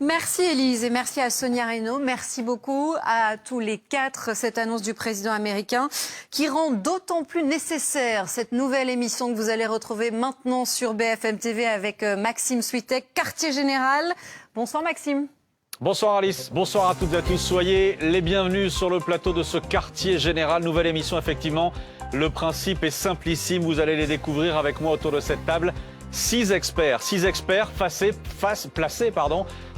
Merci Élise et merci à Sonia Reynaud. Merci beaucoup à tous les quatre, cette annonce du président américain qui rend d'autant plus nécessaire cette nouvelle émission que vous allez retrouver maintenant sur BFM TV avec Maxime Switek, quartier général. Bonsoir Maxime. Bonsoir Alice, bonsoir à toutes et à tous. Soyez les bienvenus sur le plateau de ce quartier général. Nouvelle émission effectivement. Le principe est simplissime, vous allez les découvrir avec moi autour de cette table. Six experts placés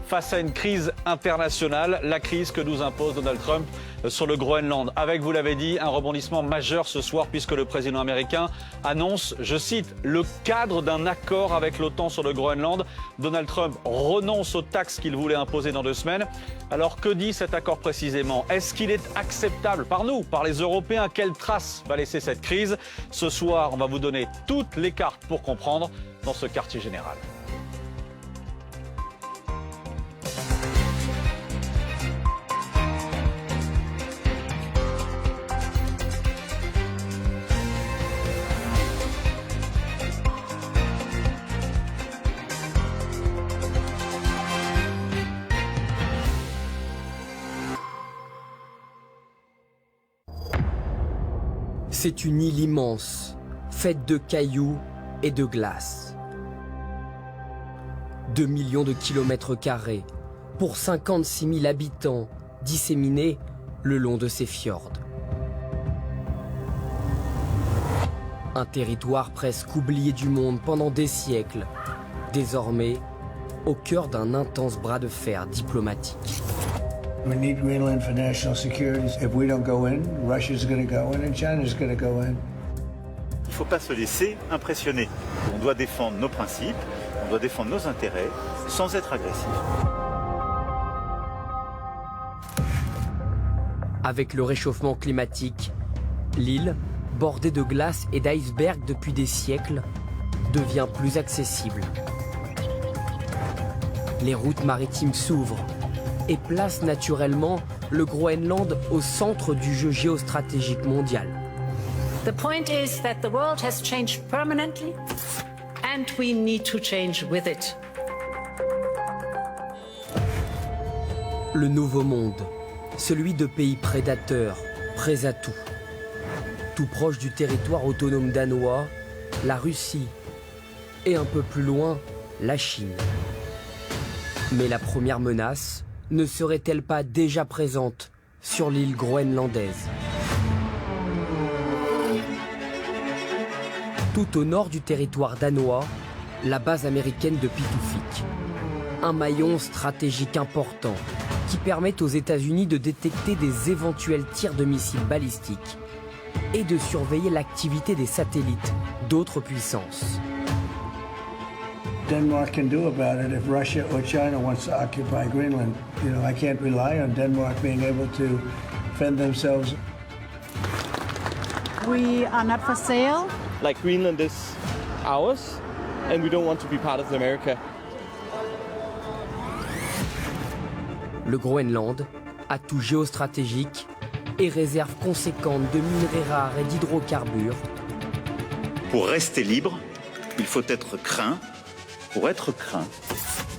face à une crise internationale, la crise que nous impose Donald Trump sur le Groenland. Avec, vous l'avez dit, un rebondissement majeur ce soir puisque le président américain annonce, je cite, le cadre d'un accord avec l'OTAN sur le Groenland. Donald Trump renonce aux taxes qu'il voulait imposer dans 2 semaines. Alors que dit cet accord précisément? Est-ce qu'il est acceptable par nous, par les Européens? Quelle trace va laisser cette crise? Ce soir, on va vous donner toutes les cartes pour comprendre dans ce quartier général. C'est une île immense, faite de cailloux et de glace. 2 millions de kilomètres carrés, pour 56 000 habitants, disséminés le long de ces fjords. Un territoire presque oublié du monde pendant des siècles, désormais au cœur d'un intense bras de fer diplomatique. We need Greenland for national security. If we don't go in, Russia's going to go in and China's going to go in. Il ne faut pas se laisser impressionner. On doit défendre nos principes, on doit défendre nos intérêts sans être agressif. Avec le réchauffement climatique, l'île, bordée de glace et d'icebergs depuis des siècles, devient plus accessible. Les routes maritimes s'ouvrent et place naturellement le Groenland au centre du jeu géostratégique mondial. The point is that the world has changed permanently and we need to change with it. Le nouveau monde, celui de pays prédateurs, prêts à tout. Tout proche du territoire autonome danois, la Russie et un peu plus loin, la Chine. Mais la première menace ne serait-elle pas déjà présente sur l'île groenlandaise? Tout au nord du territoire danois, la base américaine de Pituffik. Un maillon stratégique important qui permet aux États-Unis de détecter des éventuels tirs de missiles balistiques et de surveiller l'activité des satellites d'autres puissances. Denmark can do about it if Russia or China wants to occupy Greenland. You know, I can't rely on Denmark being able to defend themselves. We are not for sale. Like Greenland is ours, and we don't want to be part of America. Le Groenland, atout géostratégique et réserve conséquente de minerais rares et d'hydrocarbures. Pour rester libre, il faut être craint. Pour être craint,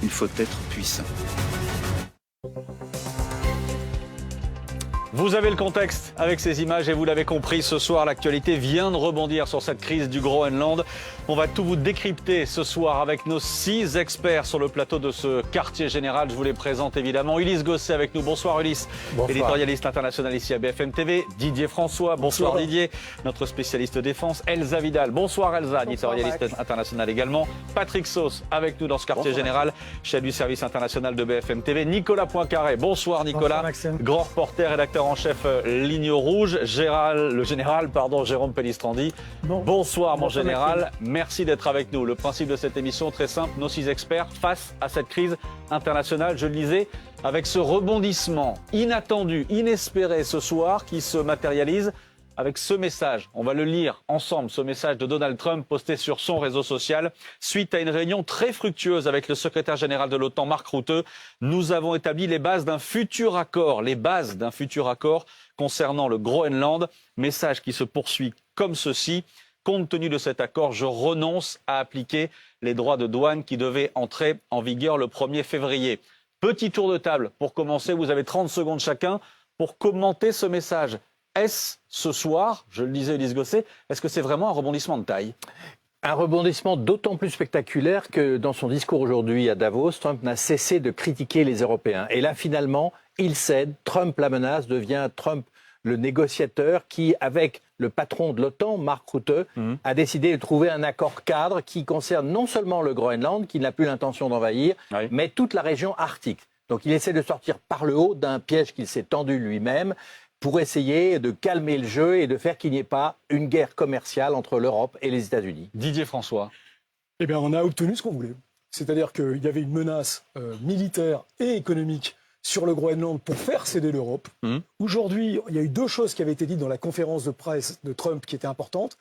il faut être puissant. Vous avez le contexte avec ces images et vous l'avez compris, ce soir l'actualité vient de rebondir sur cette crise du Groenland. On va tout vous décrypter ce soir avec nos 6 experts sur le plateau de ce quartier général. Je vous les présente évidemment. Ulysse Gosset avec nous. Bonsoir Ulysse, bonsoir. Éditorialiste international ici à BFM TV. Didier François, bonsoir Didier, notre spécialiste défense. Elsa Vidal, bonsoir Elsa, éditorialiste international également. Patrick Sauce avec nous dans ce quartier général, chef du service international de BFM TV. Nicolas Poincaré, bonsoir Nicolas, bonsoir, grand reporter, rédacteur en chef Ligne Rouge, Jérôme Pellistrandi. Bonsoir mon général. Merci d'être avec nous. Le principe de cette émission, très simple, nos 6 experts face à cette crise internationale, je le disais, avec ce rebondissement inattendu, inespéré ce soir qui se matérialise avec ce message. On va le lire ensemble, ce message de Donald Trump posté sur son réseau social. Suite à une réunion très fructueuse avec le secrétaire général de l'OTAN, Mark Rutte, nous avons établi les bases d'un futur accord concernant le Groenland. Message qui se poursuit comme ceci. Compte tenu de cet accord, je renonce à appliquer les droits de douane qui devaient entrer en vigueur le 1er février. Petit tour de table pour commencer. Vous avez 30 secondes chacun pour commenter ce message. Est-ce ce soir, je le disais Élise Gosset, est-ce que c'est vraiment un rebondissement de taille ? Un rebondissement d'autant plus spectaculaire que dans son discours aujourd'hui à Davos, Trump n'a cessé de critiquer les Européens. Et là, finalement, il cède. Trump la menace, devient Trump le négociateur qui, avec le patron de l'OTAN, Mark Rutte, a décidé de trouver un accord cadre qui concerne non seulement le Groenland, qu'il n'a plus l'intention d'envahir, mais toute la région arctique. Donc il essaie de sortir par le haut d'un piège qu'il s'est tendu lui-même pour essayer de calmer le jeu et de faire qu'il n'y ait pas une guerre commerciale entre l'Europe et les États-Unis. Didier François. Eh bien, on a obtenu ce qu'on voulait. C'est-à-dire qu'il y avait une menace militaire et économique sur le Groenland pour faire céder l'Europe. Aujourd'hui, il y a eu deux choses qui avaient été dites dans la conférence de presse de Trump qui étaient importantes.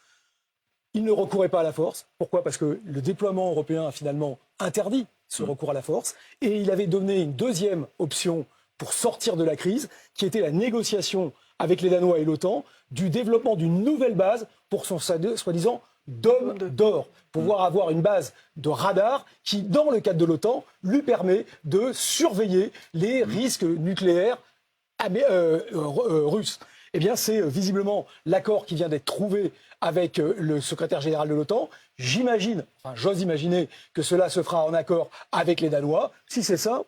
Il ne recourait pas à la force. Pourquoi ? Parce que le déploiement européen a finalement interdit ce recours à la force. Et il avait donné une deuxième option pour sortir de la crise, qui était la négociation avec les Danois et l'OTAN du développement d'une nouvelle base pour son soi-disant dôme d'or, pouvoir avoir une base de radar qui, dans le cadre de l'OTAN, lui permet de surveiller les risques nucléaires russes. Eh bien, c'est visiblement l'accord qui vient d'être trouvé avec le secrétaire général de l'OTAN. J'ose imaginer que cela se fera en accord avec les Danois. Si c'est ça,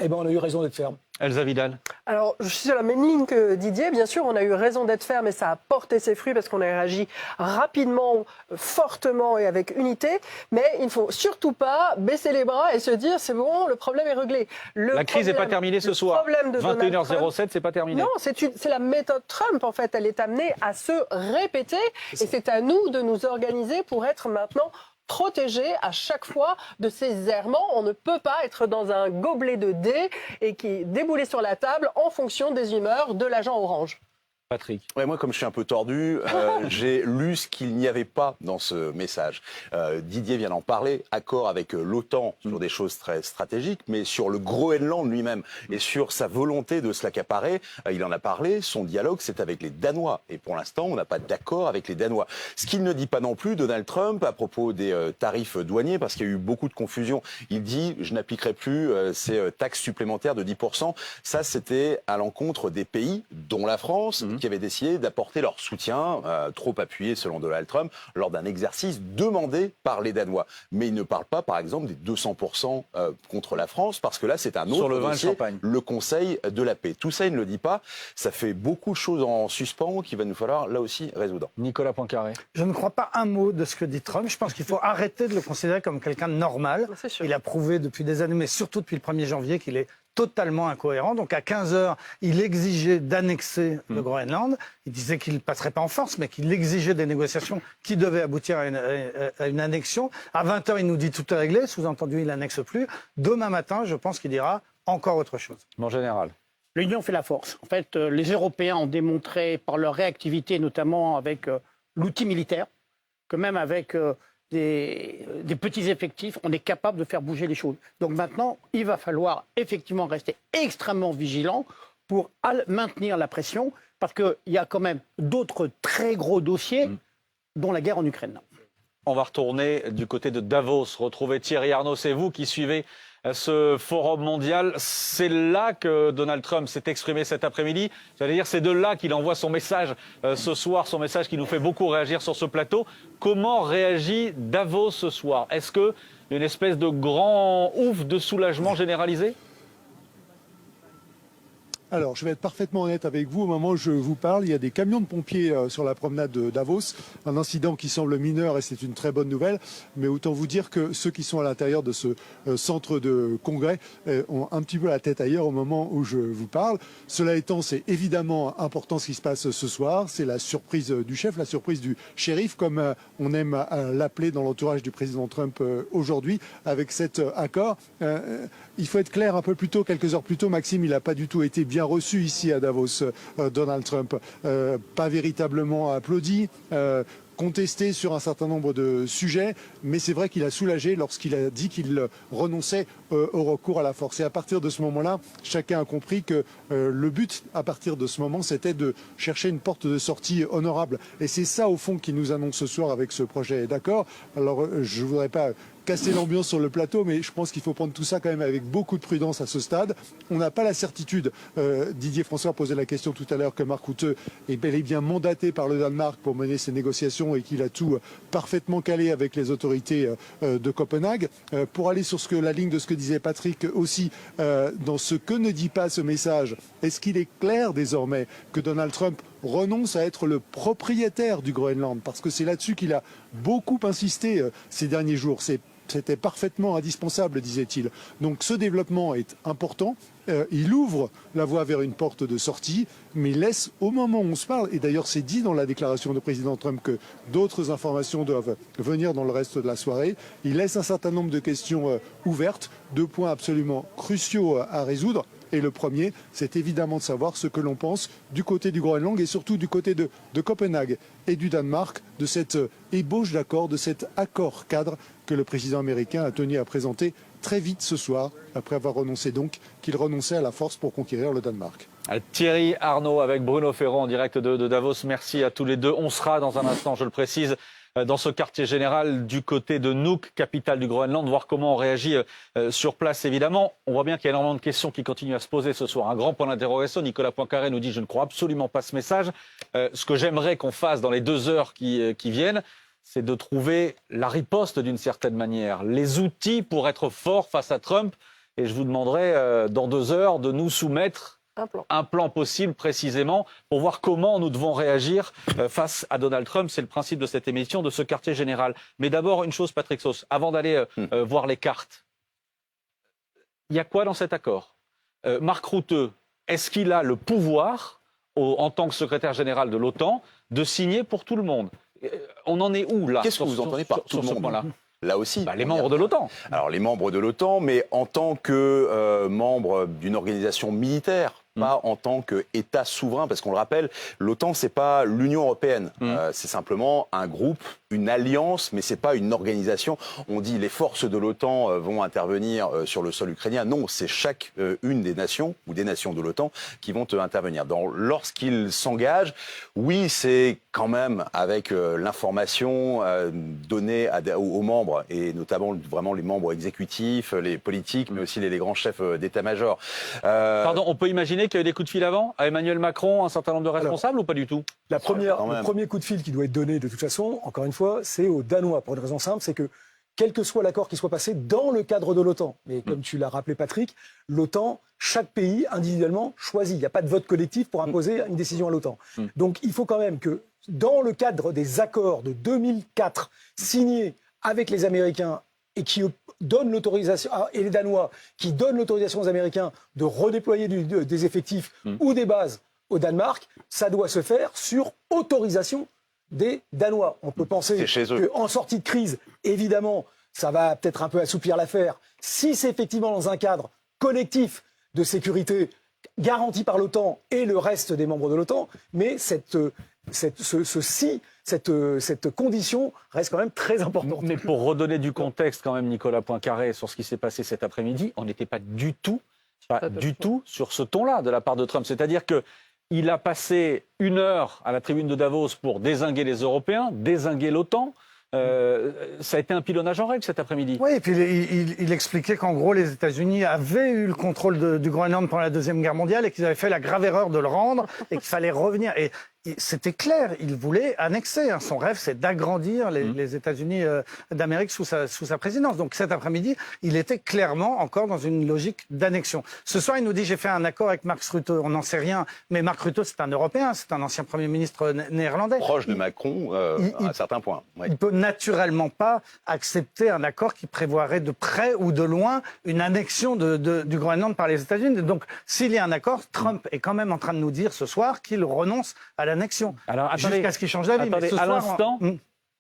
eh ben, on a eu raison d'être ferme. Elsa Vidal. Alors, je suis sur la même ligne que Didier. Bien sûr, on a eu raison d'être ferme et ça a porté ses fruits parce qu'on a réagi rapidement, fortement et avec unité. Mais il ne faut surtout pas baisser les bras et se dire c'est bon, le problème est réglé. La crise n'est pas terminée ce soir. 21h07, c'est pas terminé. Non, c'est la méthode Trump, en fait. Elle est amenée à se répéter et c'est à nous de nous organiser pour être maintenant protégé à chaque fois de ces errements. On ne peut pas être dans un gobelet de dés et qui débouler sur la table en fonction des humeurs de l'agent orange. Patrick. Ouais, moi, comme je suis un peu tordu, j'ai lu ce qu'il n'y avait pas dans ce message. Didier vient d'en parler, accord avec l'OTAN sur des choses très stratégiques, mais sur le Groenland lui-même et sur sa volonté de se l'accaparer, il en a parlé, son dialogue, c'est avec les Danois. Et pour l'instant, on n'a pas d'accord avec les Danois. Ce qu'il ne dit pas non plus, Donald Trump, à propos des tarifs douaniers, parce qu'il y a eu beaucoup de confusion, il dit « je n'appliquerai plus ces taxes supplémentaires de 10%. » Ça, c'était à l'encontre des pays, dont la France, qui avaient décidé d'apporter leur soutien, trop appuyé selon Donald Trump, lors d'un exercice demandé par les Danois. Mais il ne parle pas, par exemple, des 200% contre la France, parce que là, c'est un autre sur le vin dossier, et le champagne. Le Conseil de la paix. Tout ça, il ne le dit pas. Ça fait beaucoup de choses en suspens qu'il va nous falloir, là aussi, résoudre. Nicolas Poincaré. Je ne crois pas un mot de ce que dit Trump. Je pense qu'il faut arrêter de le considérer comme quelqu'un de normal. Il a prouvé depuis des années, mais surtout depuis le 1er janvier, qu'il est totalement incohérent. Donc à 15h, il exigeait d'annexer le Groenland. Il disait qu'il ne passerait pas en force, mais qu'il exigeait des négociations qui devaient aboutir à une annexion. À 20h, il nous dit tout est réglé. Sous-entendu, il n'annexe plus. Demain matin, je pense qu'il dira encore autre chose. En général. L'union fait la force. En fait, les Européens ont démontré par leur réactivité, notamment avec l'outil militaire, que même avec des petits effectifs, on est capable de faire bouger les choses. Donc maintenant, il va falloir effectivement rester extrêmement vigilant pour maintenir la pression, parce qu'il y a quand même d'autres très gros dossiers, dont la guerre en Ukraine. On va retourner du côté de Davos, retrouver Thierry Arnaud. C'est vous qui suivez ce forum mondial. C'est là que Donald Trump s'est exprimé cet après-midi. C'est-à-dire, c'est de là qu'il envoie son message ce soir, son message qui nous fait beaucoup réagir sur ce plateau. Comment réagit Davos ce soir? Est-ce qu'il y a une espèce de grand ouf de soulagement généralisé? Alors, je vais être parfaitement honnête avec vous. Au moment où je vous parle, il y a des camions de pompiers sur la promenade de Davos. Un incident qui semble mineur et c'est une très bonne nouvelle. Mais autant vous dire que ceux qui sont à l'intérieur de ce centre de congrès ont un petit peu la tête ailleurs au moment où je vous parle. Cela étant, c'est évidemment important ce qui se passe ce soir. C'est la surprise du chef, la surprise du shérif, comme on aime l'appeler dans l'entourage du président Trump aujourd'hui, avec cet accord. Il faut être clair, un peu plus tôt, quelques heures plus tôt, Maxime, il n'a pas du tout été bien reçu ici à Davos, Donald Trump. Pas véritablement applaudi, contesté sur un certain nombre de sujets, mais c'est vrai qu'il a soulagé lorsqu'il a dit qu'il renonçait au recours à la force. Et à partir de ce moment-là, chacun a compris que le but, à partir de ce moment, c'était de chercher une porte de sortie honorable. Et c'est ça, au fond, qu'il nous annonce ce soir avec ce projet d'accord. Alors, je ne voudrais pas casser l'ambiance sur le plateau, mais je pense qu'il faut prendre tout ça quand même avec beaucoup de prudence à ce stade. On n'a pas la certitude. Didier François posait la question tout à l'heure que Mark Rutte est bel et bien mandaté par le Danemark pour mener ces négociations et qu'il a tout parfaitement calé avec les autorités de Copenhague. Pour aller sur la ligne de ce que disait Patrick aussi, dans ce que ne dit pas ce message, est-ce qu'il est clair désormais que Donald Trump renonce à être le propriétaire du Groenland? Parce que c'est là-dessus qu'il a beaucoup insisté ces derniers jours. C'était parfaitement indispensable, disait-il. Donc ce développement est important. Il ouvre la voie vers une porte de sortie, mais il laisse, au moment où on se parle, et d'ailleurs c'est dit dans la déclaration du président Trump que d'autres informations doivent venir dans le reste de la soirée, il laisse un certain nombre de questions ouvertes, 2 points absolument cruciaux à résoudre. Et le premier, c'est évidemment de savoir ce que l'on pense du côté du Groenland et surtout du côté de Copenhague et du Danemark, de cette ébauche d'accord, de cet accord cadre que le président américain a tenu à présenter très vite ce soir, après avoir renoncé donc qu'il renonçait à la force pour conquérir le Danemark. Thierry Arnaud avec Bruno Ferrand en direct de Davos. Merci à tous les deux. On sera dans un instant, je le précise, dans ce quartier général du côté de Nuuk, capitale du Groenland, voir comment on réagit sur place évidemment. On voit bien qu'il y a énormément de questions qui continuent à se poser ce soir. Un grand point d'interrogation. Nicolas Poincaré nous dit « Je ne crois absolument pas ce message ». Ce que j'aimerais qu'on fasse dans les 2 heures qui viennent, c'est de trouver la riposte d'une certaine manière, les outils pour être fort face à Trump. Et je vous demanderai dans 2 heures de nous soumettre un plan possible précisément pour voir comment nous devons réagir face à Donald Trump. C'est le principe de cette émission, de ce quartier général. Mais d'abord, une chose, Patrick Sauce, avant d'aller voir les cartes. Il y a quoi dans cet accord? Mark Rutte, est-ce qu'il a le pouvoir, en tant que secrétaire général de l'OTAN, de signer pour tout le monde? On en est où là? Qu'est-ce que vous entendez par tout le monde point-là? Là aussi. Les membres de l'OTAN. Alors les membres de l'OTAN, mais en tant que membre d'une organisation militaire, pas en tant qu'État souverain, parce qu'on le rappelle, l'OTAN, c'est pas l'Union européenne. C'est simplement un groupe, une alliance, mais c'est pas une organisation. On dit les forces de l'OTAN vont intervenir sur le sol ukrainien. Non, c'est chaque une des nations ou des nations de l'OTAN qui vont intervenir. Lorsqu'ils s'engagent, oui, c'est quand même avec l'information donnée aux membres, et notamment vraiment les membres exécutifs, les politiques, mais aussi les grands chefs d'état-major. Pardon, on peut imaginer qu'il y a eu des coups de fil avant à Emmanuel Macron, un certain nombre de responsables ou pas du tout? Le premier coup de fil qui doit être donné de toute façon, encore une fois, c'est aux Danois, pour une raison simple, c'est que quel que soit l'accord qui soit passé dans le cadre de l'OTAN, mais comme tu l'as rappelé Patrick, l'OTAN, chaque pays individuellement choisit. Il n'y a pas de vote collectif pour imposer une décision à l'OTAN. Donc il faut quand même que dans le cadre des accords de 2004 signés avec les Américains et qui donnent l'autorisation, et les Danois, qui donnent l'autorisation aux Américains de redéployer des effectifs ou des bases au Danemark, ça doit se faire sur autorisation des Danois. On peut penser qu'en sortie de crise, évidemment, ça va peut-être un peu assouplir l'affaire. Si c'est effectivement dans un cadre collectif de sécurité garanti par l'OTAN et le reste des membres de l'OTAN, mais cette condition reste quand même très importante. Mais pour redonner du contexte quand même, Nicolas Poincaré, sur ce qui s'est passé cet après-midi, on n'était pas du tout sur ce ton-là de la part de Trump. C'est-à-dire qu'il a passé 1 heure à la tribune de Davos pour dézinguer les Européens, dézinguer l'OTAN. Ça a été un pilonnage en règle cet après-midi. Oui, et puis il expliquait qu'en gros, les États-Unis avaient eu le contrôle du Groenland pendant la Deuxième Guerre mondiale et qu'ils avaient fait la grave erreur de le rendre et qu'il fallait revenir. Et c'était clair, il voulait annexer. Son rêve, c'est d'agrandir les États-Unis d'Amérique sous sa présidence. Donc cet après-midi, il était clairement encore dans une logique d'annexion. Ce soir, il nous dit, j'ai fait un accord avec Mark Rutte. On n'en sait rien, mais Mark Rutte, c'est un Européen, c'est un ancien Premier ministre néerlandais. Proche de Macron à certains points. Oui. Il peut naturellement pas accepter un accord qui prévoirait de près ou de loin une annexion du Groenland par les États-Unis. Donc s'il y a un accord, Trump est quand même en train de nous dire ce soir qu'il renonce à l'annexion. Alors, jusqu'à ce qu'il change d'avis. Mais ce soir,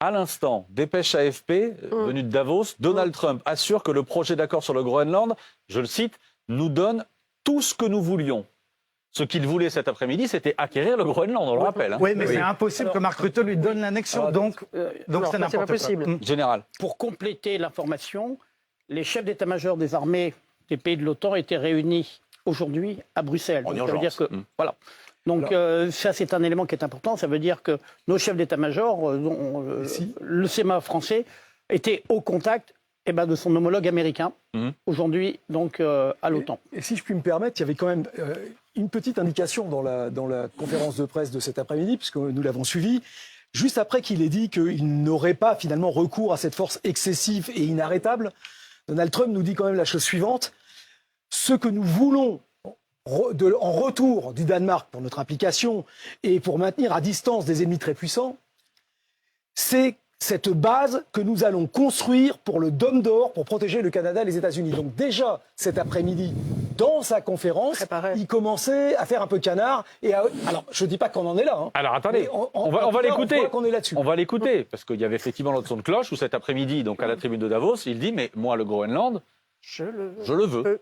à l'instant, dépêche AFP, venue de Davos, Donald Trump assure que le projet d'accord sur le Groenland, je le cite, nous donne tout ce que nous voulions. Ce qu'il voulait cet après-midi, c'était acquérir le Groenland, on le rappelle. Oui, mais c'est impossible que Mark Rutte lui donne l'annexion, donc c'est n'importe quoi. Possible. Général. Pour compléter l'information, les chefs d'état-major des armées des pays de l'OTAN étaient réunis aujourd'hui à Bruxelles. En Donc, urgence. ça veut dire que, voilà. Donc ça, c'est un élément qui est important. Ça veut dire que nos chefs d'état-major, le CEMA français, étaient au contact de son homologue américain, aujourd'hui donc à l'OTAN. Et si je puis me permettre, il y avait quand même une petite indication dans la conférence de presse de cet après-midi, puisque nous l'avons suivi, juste après qu'il ait dit qu'il n'aurait pas finalement recours à cette force excessive et inarrêtable. Donald Trump nous dit quand même la chose suivante: ce que nous voulons en retour du Danemark pour notre implication et pour maintenir à distance des ennemis très puissants, c'est cette base que nous allons construire pour le Dôme d'Or, pour protéger le Canada et les États-Unis. Donc déjà, cet après-midi, dans sa conférence, il commençait à faire un peu canard. Alors, je ne dis pas qu'on en est là. Alors attendez, on va l'écouter. On va l'écouter, parce qu'il y avait effectivement l'autre son de cloche, où cet après-midi, donc à la tribune de Davos, il dit, mais moi, le Groenland, je le veux.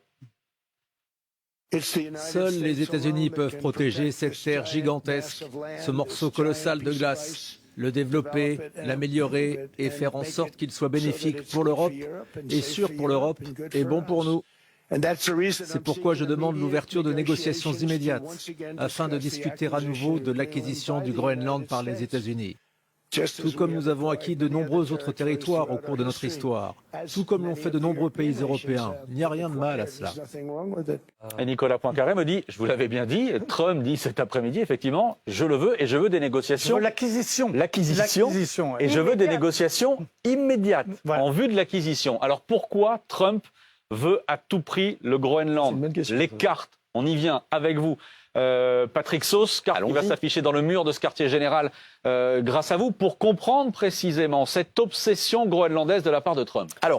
Seuls les États-Unis peuvent protéger cette terre gigantesque, ce morceau colossal de glace, le développer, l'améliorer et faire en sorte qu'il soit bénéfique pour l'Europe et sûr pour l'Europe et bon pour nous. C'est pourquoi je demande l'ouverture de négociations immédiates afin de discuter à nouveau de l'acquisition du Groenland par les États-Unis. Tout comme nous avons acquis de nombreux autres territoires au cours de notre histoire, tout comme l'ont fait de nombreux pays européens. Il n'y a rien de mal à cela. Et Nicolas Poincaré me dit, je vous l'avais bien dit, Trump dit cet après-midi, effectivement, je le veux et je veux des négociations. L'acquisition. Et je veux des négociations immédiates en vue de l'acquisition. Alors pourquoi Trump veut à tout prix le Groenland? Les cartes, on y vient avec vous. Patrick Sauce, carte qui va s'afficher dans le mur de ce quartier général grâce à vous, pour comprendre précisément cette obsession groenlandaise de la part de Trump. Alors,